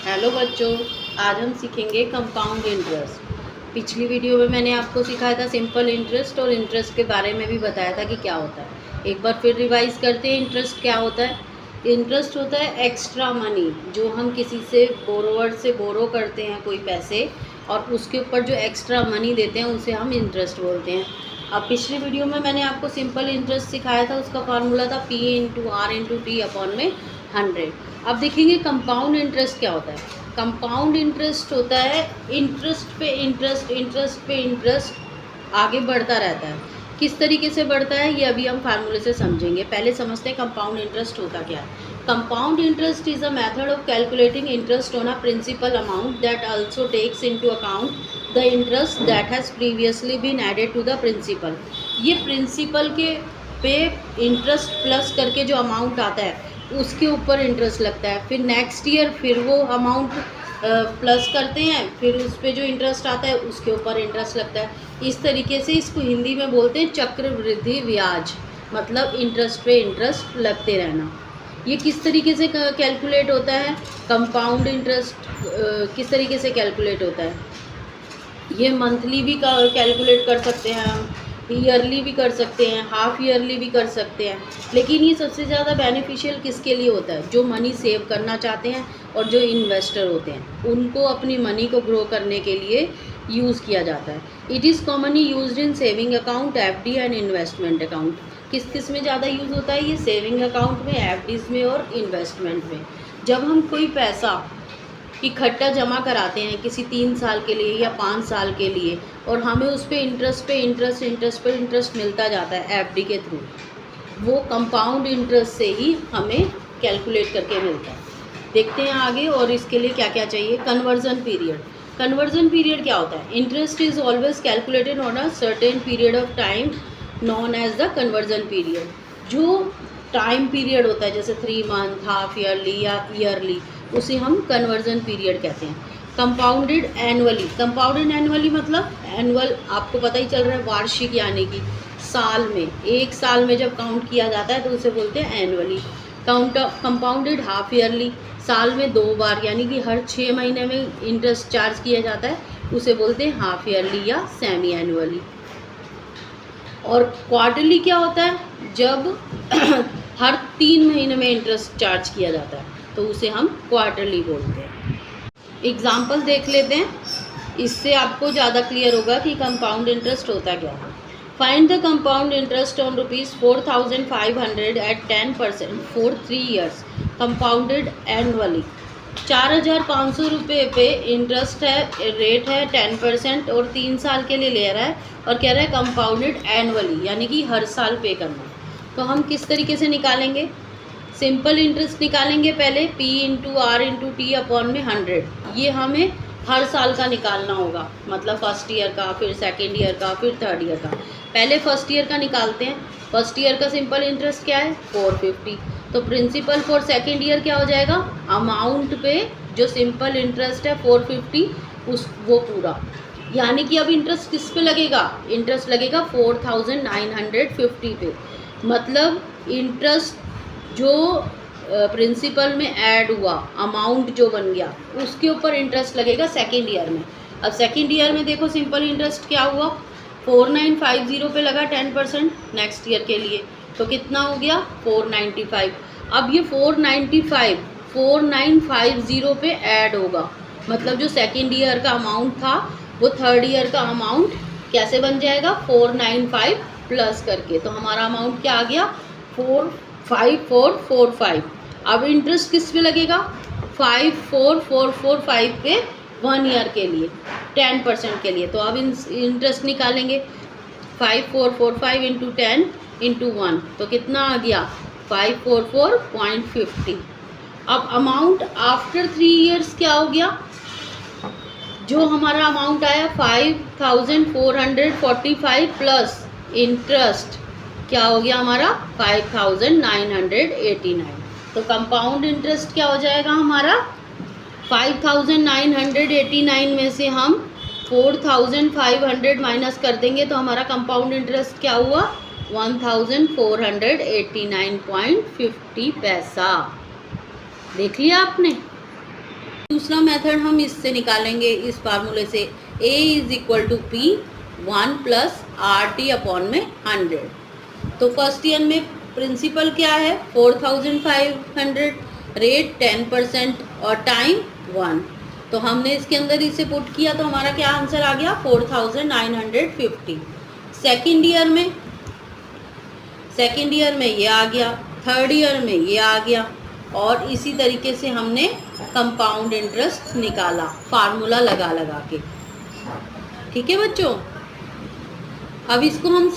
Hello बच्चों, आज हम सीखेंगे कंपाउंड इंटरेस्ट। पिछली वीडियो में मैंने आपको सिखाया था सिंपल इंटरेस्ट और इंटरेस्ट के बारे में भी बताया था कि क्या होता है। एक बार फिर रिवाइज करते हैं। इंटरेस्ट क्या होता है? इंटरेस्ट होता है एक्स्ट्रा मनी, जो हम किसी से बोरोवर से बोरो करते हैं कोई पैसे, और उसके ऊपर जो एक्स्ट्रा मनी देते हैं उसे हम इंटरेस्ट बोलते हैं। अब पिछली वीडियो में मैंने आपको सिंपल इंटरेस्ट सिखाया था, उसका फार्मूला था P/R/T/100। अब देखेंगे कंपाउंड इंटरेस्ट क्या होता है। कंपाउंड इंटरेस्ट होता है इंटरेस्ट पे इंटरेस्ट, इंटरेस्ट पे इंटरेस्ट आगे बढ़ता रहता है। किस तरीके से बढ़ता है ये अभी हम फार्मूले से समझेंगे। पहले समझते हैं कंपाउंड इंटरेस्ट होता क्या है। Compound interest is a method of calculating interest on a principal amount that also takes into account the interest that has previously been added to the principal. ये प्रिंसिपल के पे इंटरेस्ट प्लस करके जो amount आता है उसके ऊपर interest लगता है। फिर नेक्स्ट ईयर फिर वो अमाउंट प्लस करते हैं, फिर उस पर जो इंटरेस्ट आता है उसके ऊपर इंटरेस्ट लगता है। इस तरीके से इसको हिंदी में बोलते हैं चक्रवृद्धि ब्याज, मतलब इंटरेस्ट पे इंटरेस्ट लगते रहना। ये किस तरीके से कैलकुलेट होता है? कंपाउंड इंटरेस्ट किस तरीके से कैलकुलेट होता है? ये मंथली भी कैलकुलेट कर सकते हैं हम, ईयरली भी कर सकते हैं, हाफ ईयरली भी कर सकते हैं। लेकिन ये सबसे ज़्यादा बेनिफिशियल किसके लिए होता है? जो मनी सेव करना चाहते हैं और जो इन्वेस्टर होते हैं, उनको अपनी मनी को ग्रो करने के लिए यूज़ किया जाता है। It is commonly used in saving account, FD and investment account. किस किस में ज़्यादा यूज़ होता है? ये सेविंग अकाउंट में, एफडीज़ में और इन्वेस्टमेंट में। जब हम कोई पैसा इकट्ठा जमा कराते हैं किसी 3 साल के लिए या 5 साल के लिए, और हमें उस पर इंटरेस्ट मिलता जाता है एफडी के थ्रू, वो कंपाउंड इंटरेस्ट से ही हमें कैलकुलेट करके मिलता है। देखते हैं आगे, और इसके लिए क्या क्या चाहिए। Conversion period. कन्वर्जन पीरियड क्या होता है? Interest is always calculated on a certain period of time known as the conversion period. जो टाइम पीरियड होता है जैसे 3 मंथ, हाफ ईयरली या ईयरली, उसे हम कन्वर्जन पीरियड कहते हैं। Compounded annually. कंपाउंडेड एनुअली मतलब एनुअल आपको पता ही चल रहा है, वार्षिक, यानी कि साल में, एक साल में जब काउंट किया जाता है तो उसे बोलते हैं एनुअली। कंपाउंडेड हाफ ईयरली, साल में 2 बार, यानी कि हर 6 महीने में इंटरेस्ट चार्ज किया जाता है, उसे बोलते हैं हाफ ईयरली या सेमी एनुअली। और क्वार्टरली क्या होता है? जब हर 3 महीने में इंटरेस्ट चार्ज किया जाता है तो उसे हम क्वार्टरली बोलते हैं। एग्जाम्पल देख लेते हैं, इससे आपको ज़्यादा क्लियर होगा कि कंपाउंड इंटरेस्ट होता क्या है। Find the compound interest on ₹4,500 at 10% for 3 years compounded annually. 4,500 रुपये पे इंटरेस्ट है, रेट है 10% और 3 साल के लिए ले रहा है, और कह रहा है कंपाउंडेड एनुअली, यानी कि हर साल पे करना। तो हम किस तरीके से निकालेंगे? सिंपल इंटरेस्ट निकालेंगे पहले, P/R/T/100। ये हमें हर साल का निकालना होगा, मतलब फर्स्ट ईयर का, फिर सेकेंड ईयर का, फिर थर्ड ईयर का। पहले फर्स्ट ईयर का निकालते हैं। फर्स्ट ईयर का सिंपल इंटरेस्ट क्या है? 450। तो प्रिंसिपल फॉर सेकेंड ईयर क्या हो जाएगा? अमाउंट पे जो सिंपल इंटरेस्ट है 450, वो पूरा, यानी कि अब इंटरेस्ट किस पे लगेगा? इंटरेस्ट लगेगा 4,950 पे। मतलब इंटरेस्ट जो प्रिंसिपल में ऐड हुआ, अमाउंट जो बन गया, उसके ऊपर इंटरेस्ट लगेगा सेकेंड ईयर में। अब सेकेंड ईयर में देखो सिंपल इंटरेस्ट क्या हुआ? 4,950 पे लगा 10% नेक्स्ट ईयर के लिए, तो कितना हो गया? 495। अब ये 4,950 पे ऐड होगा, मतलब जो सेकेंड ईयर का अमाउंट था वो थर्ड ईयर का अमाउंट कैसे बन जाएगा? 495 प्लस करके। तो हमारा अमाउंट क्या आ गया? 45445। अब इंटरेस्ट किस पे लगेगा? 54445 पे 1 ईयर के लिए, 10% के लिए। तो अब इंटरेस्ट निकालेंगे, 5445 इंटू 10 इंटू 1, तो कितना आ गया? 544.50। अब अमाउंट आफ्टर 3 ईयर्स क्या हो गया? जो हमारा अमाउंट आया 5,445 प्लस इंटरेस्ट क्या हो गया हमारा? 5,989। तो कंपाउंड इंटरेस्ट क्या हो जाएगा हमारा? 5,989 में से हम 4,500 माइनस कर देंगे तो हमारा कंपाउंड इंटरेस्ट क्या हुआ? 1,489.50 पैसा। देख लिया आपने? दूसरा मेथड हम इससे निकालेंगे, इस फार्मूले से A is equal to P 1 plus RT upon में 100। तो फर्स्ट ईयर में प्रिंसिपल क्या है 4500, रेट 10% और टाइम 1। तो हमने इसके अंदर इसे पुट किया तो हमारा क्या आंसर आ गया 4950। सेकेंड ईयर में ये आ गया, थर्ड ईयर में ये आ गया, और इसी तरीके से हमने कंपाउंड इंटरेस्ट निकाला फार्मूला लगा के। ठीक है बच्चों, अब इसको हम